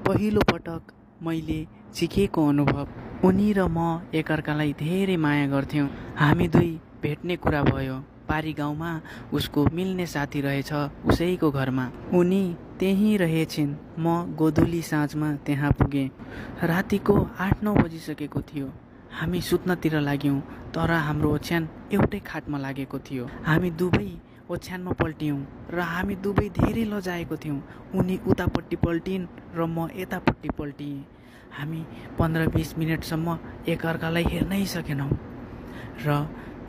पहिलो पटक मैले सिकेको अनुभव। उनी र म एकअर्कालाई धेरै माया गर्थ्यौँ। हामी दुई भेट्ने कुरा भयो। पारी गाउँमा उसको मिल्ने साथी रहेछ, उसैको घरमा। उनी त्यहीँ रहेछिन्। म गोधुली साँझमा त्यहाँ पुगेँ। रातिको 8-9 बजिसकेको थियो। हामी सुत्नतिर लाग्यौँ, तर हाम्रो ओछ्यान एउटै खाटमा लागेको थियो। हामी दुवै ओछ्यानमा पल्ट्यौँ र हामी दुवै धेरै लजाएको थियौँ। उनी उतापट्टि पल्टिन् र म यतापट्टि पल्टिएँ। हामी 15-20 मिनटसम्म एकअर्कालाई हेर्नै सकेनौँ र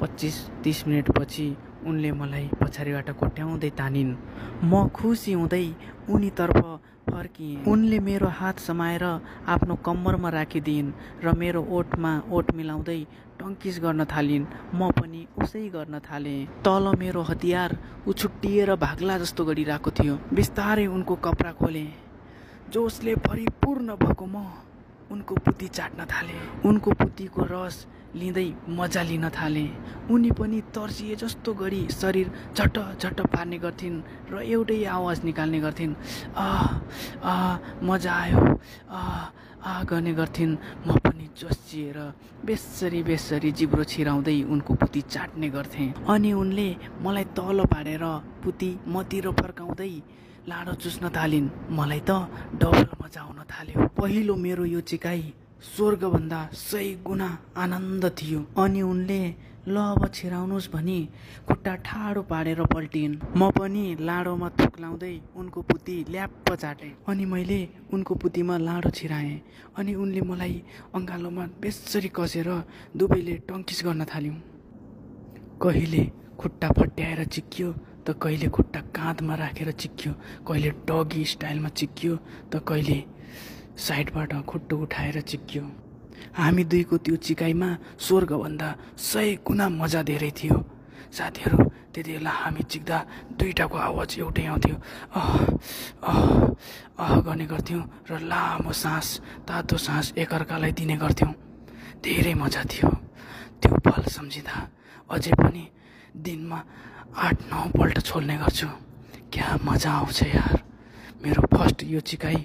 25-30 मिनटपछि उनले मलाई पछाडिबाट कोट्याउँदै तानिन्। म खुसी हुँदै उनीतर्फ फर्किएँ। उनले मेरो हात समाएर आफ्नो कम्मरमा राखिदिइन् र मेरो ओठमा ओठ मिलाउँदै टङ्किस गर्न थालिन्। म पनि उसै गर्न थालेँ। तल मेरो हतियार उछुट्टिएर भाग्ला जस्तो गरिरहेको थियो। बिस्तारै उनको कपडा खोलेँ। जोसले परिपूर्ण भएको म उनको पुती चाट्न थालेँ। उनको पुतीको रस लिँदै मजा लिन थालेँ। उनी पनि तर्सिए जस्तो गरी शरीर झट झट पार्ने गर्थिन् र एउटै आवाज निकाल्ने गर्थिन्। मजा आयो गर्ने गर्थिन्। म पनि जोसिएर बेसरी जिब्रो छिराउँदै उनको पुती चाट्ने गर्थेँ। अनि उनले मलाई तल पारेर पुती मतिर फर्काउँदै लाडो चुस्न थालिन्। मलाई त डबल मजा आउन थाल्यो। पहिलो मेरो यो चिकाइ स्वर्गभन्दा 100 गुणा आनन्द थियो। अनि उनले ल अब छिराउनुहोस् भनी खुट्टा ठाडो पारेर पल्टिन्। म पनि लाडोमा थुक लाउँदै उनको पुती ल्याप्प चाटेँ। अनि मैले उनको पुतीमा लाडो छिराएँ। अनि उनले मलाई अँगालोमा बेसरी कसेर दुवैले टङ्किस गर्न थाल्यौँ। कहिले खुट्टा फट्याएर चिक्कियो त कहिले खुट्टा काँधमा राखेर चिक्कियो, कहिले डगी स्टाइलमा चिक्कियो त कहिले साइडबाट खुट्टो उठाएर चिक्कियो। हामी दुईको त्यो चिकाइमा स्वर्गभन्दा 100 गुणा मजा धेरै थियो। साथीहरू, त्यति बेला हामी चिक्दा दुईटाको आवाज एउटै आउँथ्यो। गर्ने गर्थ्यौँ र लामो सास, तातो सास एकअर्कालाई दिने गर्थ्यौँ। धेरै मजा थियो। त्यो पल सम्झिँदा अझै पनि दिनमा 8-9 पल्ट छोल्ने गर्छु। क्या मजा आउँछ यार। मेरो फर्स्ट यो चिकाइ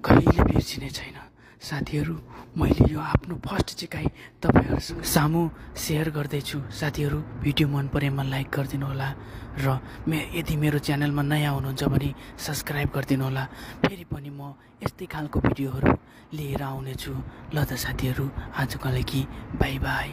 कहिले बिर्सिने छैन। साथीहरू, मैले यो आफ्नो फर्स्ट चिकाइ तपाईँहरूसँग सामु सेयर गर्दैछु। साथीहरू, भिडियो मन परेमा लाइक गरिदिनु होला र यदि मेरो च्यानलमा नयाँ हुनुहुन्छ भने सब्सक्राइब गरिदिनु होला। फेरि पनि म यस्तै खालको भिडियोहरू लिएर आउनेछु। ल त साथीहरू, आजको लागि बाई बाई।